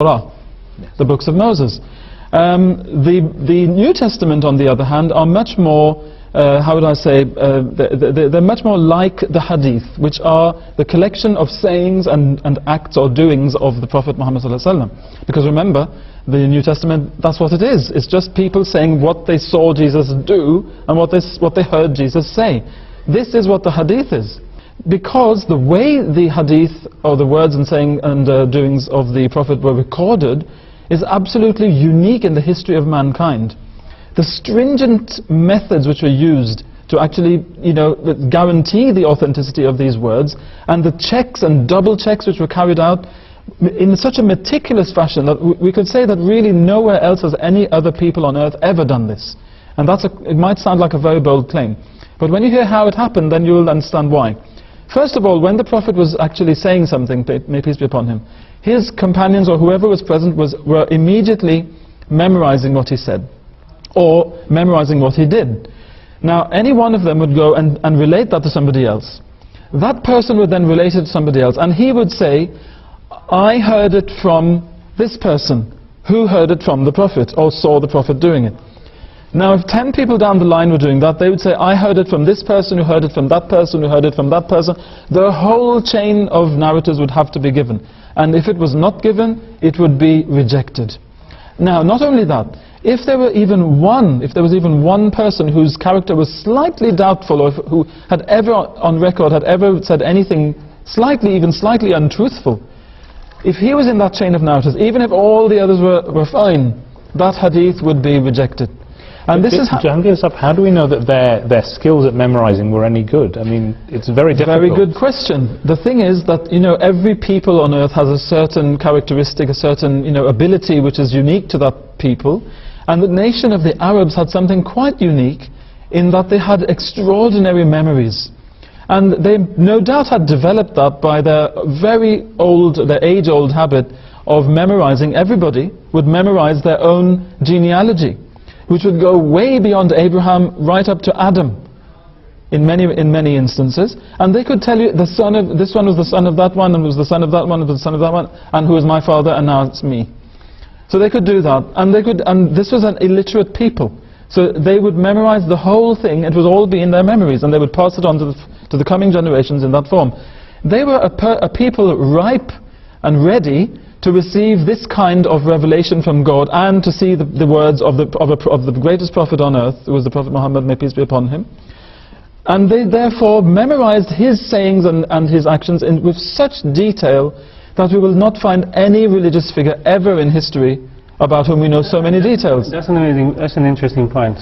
Torah, the books of Moses. The New Testament, on the other hand, are much more, how would I say, they're much more like the Hadith, which are the collection of sayings and acts or doings of the Prophet Muhammad ﷺ. Because remember, the New Testament, that's what it is. It's just people saying what they saw Jesus do and what they heard Jesus say. This is what the Hadith is. Because the way the Hadith, or the words and saying and doings of the Prophet were recorded, is absolutely unique in the history of mankind. The stringent methods which were used to actually, guarantee the authenticity of these words, and the checks and double checks which were carried out in such a meticulous fashion that we could say that really nowhere else has any other people on earth ever done this. And it might sound like a very bold claim, but when you hear how it happened, then you'll understand why. First of all, when the Prophet was actually saying something, may peace be upon him, his companions or whoever was present were immediately memorizing what he said, or memorizing what he did. Now, any one of them would go and relate that to somebody else. That person would then relate it to somebody else, and he would say, I heard it from this person, who heard it from the Prophet, or saw the Prophet doing it. Now, if 10 people down the line were doing that, they would say, I heard it from this person, who heard it from that person, who heard it from that person. The whole chain of narratives would have to be given. And if it was not given, it would be rejected. Now, not only that, if there was even one person whose character was slightly doubtful, or who had ever on record had ever said anything even slightly untruthful, if he was in that chain of narratives, even if all the others were fine, that hadith would be rejected. And this is how do we know that their skills at memorizing were any good? I mean, it's very difficult. Very good question. The thing is that, every people on earth has a certain characteristic, a certain, ability which is unique to that people. And the nation of the Arabs had something quite unique in that they had extraordinary memories. And they no doubt had developed that by their age-old habit of memorizing. Everybody would memorize their own genealogy, which would go way beyond Abraham right up to Adam in many instances. And they could tell you this one was the son of that one, and was the son of that one, and was the son of that one, and who is my father, and now it's me. So they could do that, and this was an illiterate people. So they would memorize the whole thing. It would all be in their memories, and they would pass it on to the coming generations in that form. They were a people ripe and ready to receive this kind of revelation from God, and to see the words of the greatest prophet on earth, who was the Prophet Muhammad, may peace be upon him. And they therefore memorized his sayings and his actions with such detail that we will not find any religious figure ever in history about whom we know so many details. That's an interesting point.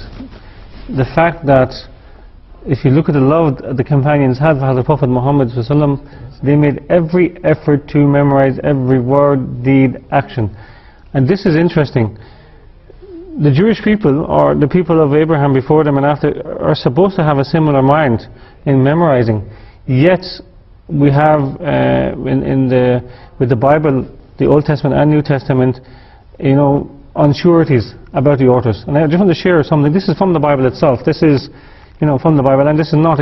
The fact that if you look at the love the companions had for the Prophet Muhammad ﷺ, they made every effort to memorize every word, deed, action. And this is interesting. The Jewish people, or the people of Abraham before them and after, are supposed to have a similar mind in memorizing. Yet we have with the Bible, the Old Testament and New Testament, unsureties about the authors. And I just want to share something. This is from the Bible itself. This is from the Bible, and this is not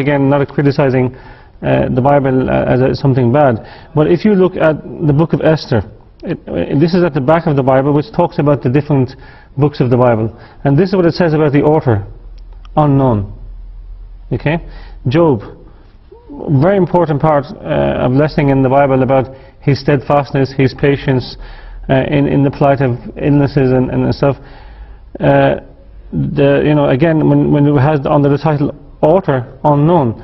criticizing the Bible as something bad. But if you look at the book of Esther, this is at the back of the Bible, which talks about the different books of the Bible. And this is what it says about the author: unknown. Okay? Job, very important part of lesson in the Bible about his steadfastness, his patience in the plight of illnesses and stuff. Again, when it has under the title author unknown,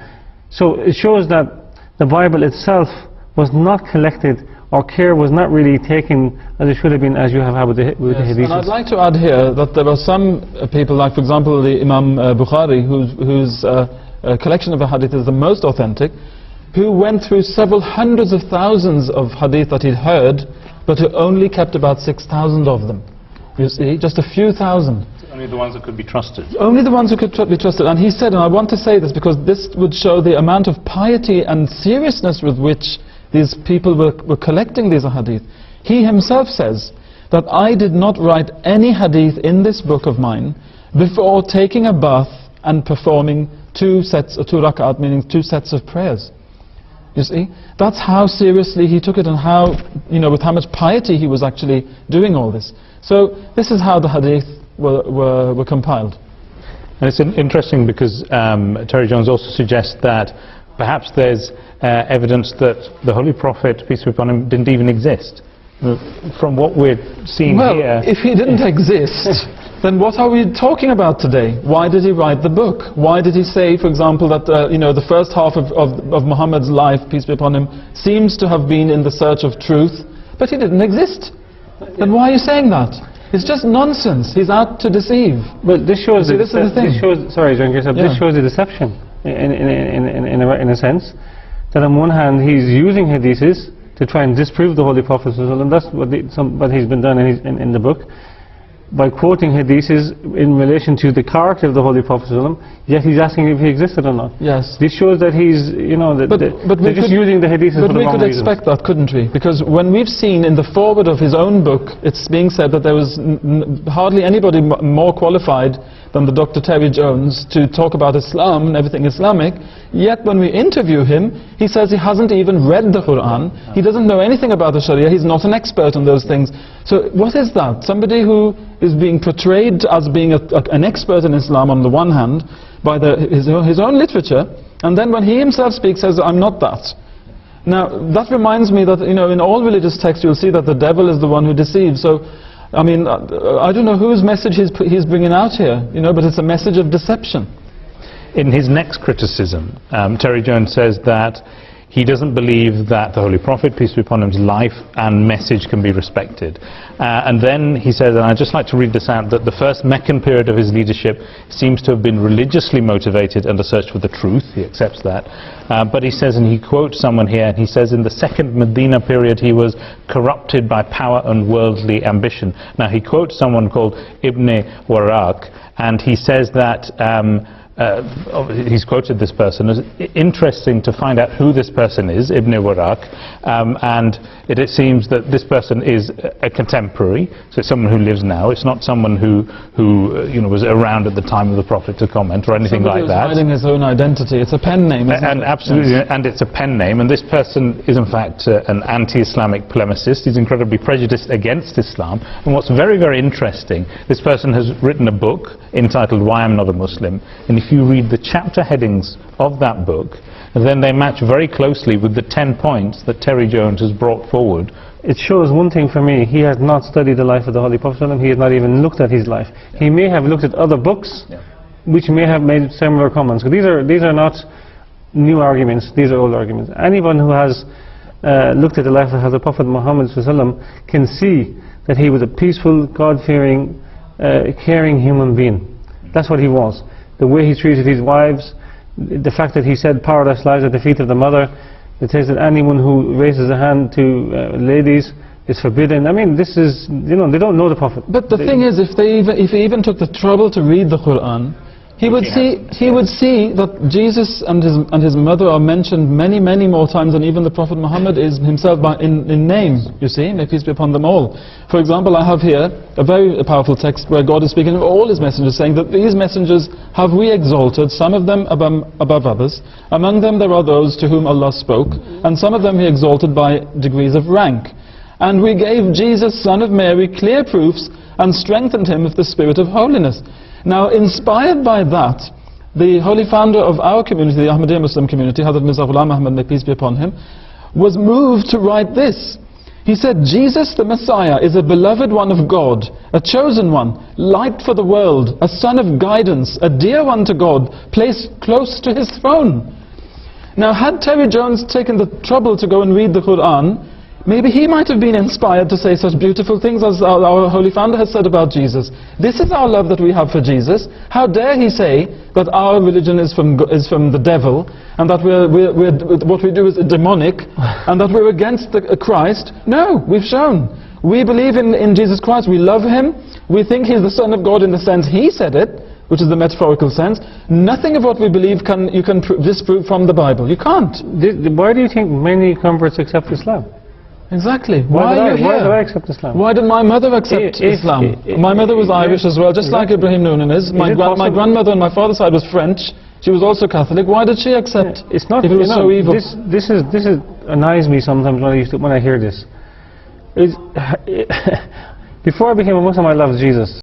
so it shows that the Bible itself was not collected, or care was not really taken as it should have been, as you have had with the Hadiths. And I'd like to add here that there are some people, like for example the Imam Bukhari, whose collection of the Hadith is the most authentic, who went through several hundreds of thousands of Hadith that he'd heard, but who only kept about 6,000 of them. You see, just a few thousand. Only the ones that could be trusted. Only the ones who could be trusted. And he said, and I want to say this because this would show the amount of piety and seriousness with which these people were collecting these hadith. He himself says that I did not write any hadith in this book of mine before taking a bath and performing two rak'at, meaning two sets of prayers. You see? That's how seriously he took it, and how, with how much piety he was actually doing all this. So this is how the hadith were compiled. And it's interesting because Terry Jones also suggests that perhaps there's evidence that the Holy Prophet, peace be upon him, didn't even exist. From what we're seeing here... Well, if he didn't exist, then what are we talking about today? Why did he write the book? Why did he say, for example, that the first half of Muhammad's life, peace be upon him, seems to have been in the search of truth, but he didn't exist? Then why are you saying that? It's just nonsense. He's out to deceive. But this shows this is the thing. This shows the deception in a sense, that on one hand he's using hadiths to try and disprove the Holy Prophet, and that's what he's been done in the book, by quoting hadiths in relation to the character of the Holy Prophet, yet he's asking if he existed or not. Yes. This shows that he's, they're just using the hadiths for the wrong reasons. But we could expect that, couldn't we? Because when we've seen in the foreword of his own book, it's being said that there was hardly anybody more qualified than the Dr. Terry Jones to talk about Islam and everything Islamic, yet when we interview him, he says he hasn't even read the Qur'an, he doesn't know anything about the Sharia, he's not an expert on those things. So what is that? Somebody who is being portrayed as being an expert in Islam on the one hand, by his own literature, and then when he himself speaks says, I'm not that. Now, that reminds me that, in all religious texts you'll see that the devil is the one who deceives. So, I mean, I don't know whose message he's bringing out here, but it's a message of deception. In his next criticism, Terry Jones says that he doesn't believe that the Holy Prophet, peace be upon him's life and message can be respected. And then he says, and I'd just like to read this out, that the first Meccan period of his leadership seems to have been religiously motivated and a search for the truth. He accepts that. But he says, and he quotes someone here, and he says, in the second Medina period he was corrupted by power and worldly ambition. Now he quotes someone called Ibn Waraq, and he says that he's quoted this person as interesting to find out who this person is, Ibn Waraq, and it seems that this person is a contemporary, so it's someone who lives now. It's not someone who was around at the time of the Prophet to comment or anything like that. Hiding his own identity. It's a pen name, isn't it? Absolutely, yes. And it's a pen name, and this person is in fact an anti-Islamic polemicist. He's incredibly prejudiced against Islam, and what's very, very interesting, this person has written a book entitled Why I'm Not a Muslim, and if you read the chapter headings of that book, then they match very closely with the 10 points that Terry Jones has brought forward. It shows one thing for me: he has not studied the life of the Holy Prophet. He has not even looked at his life. He may have looked at other books which may have made similar comments. These are not new arguments, these are old arguments. Anyone who has looked at the life of the Prophet Muhammad can see that he was a peaceful, God-fearing, caring human being. That's what he was. The way he treated his wives, the fact that he said paradise lies at the feet of the mother. It says that anyone who raises a hand to ladies is forbidden. I mean, this is, they don't know the Prophet. But the thing is, if he even took the trouble to read the Qur'an, he would see that Jesus and his mother are mentioned many, many more times than even the Prophet Muhammad is himself in name, you see, may peace be upon them all. For example, I have here a very powerful text where God is speaking of all his messengers, saying that these messengers have we exalted, some of them above others. Among them there are those to whom Allah spoke, and some of them he exalted by degrees of rank. And we gave Jesus, son of Mary, clear proofs and strengthened him with the spirit of holiness. Now, inspired by that, the holy founder of our community, the Ahmadiyya Muslim community, Hazrat Mirza Ghulam Ahmad, may peace be upon him, was moved to write this. He said, Jesus the Messiah is a beloved one of God, a chosen one, light for the world, a son of guidance, a dear one to God, placed close to his throne. Now, had Terry Jones taken the trouble to go and read the Qur'an, maybe he might have been inspired to say such beautiful things as our holy founder has said about Jesus. This is our love that we have for Jesus. How dare he say that our religion is from the devil, and that what we do is demonic, and that we're against Christ? No, we've shown. We believe in Jesus Christ. We love him. We think he's the Son of God in the sense he said it, which is the metaphorical sense. Nothing of what we believe you can disprove from the Bible. You can't. Why do you think many converts accept Islam? Exactly. Why do I accept Islam? Why did my mother accept Islam? My mother was Irish as well, just like Ibrahim Noonan is. My grandmother on my father's side was French. She was also Catholic. Why did she accept It's not, if it was so evil? This annoys me sometimes when I hear this. Before I became a Muslim, I loved Jesus.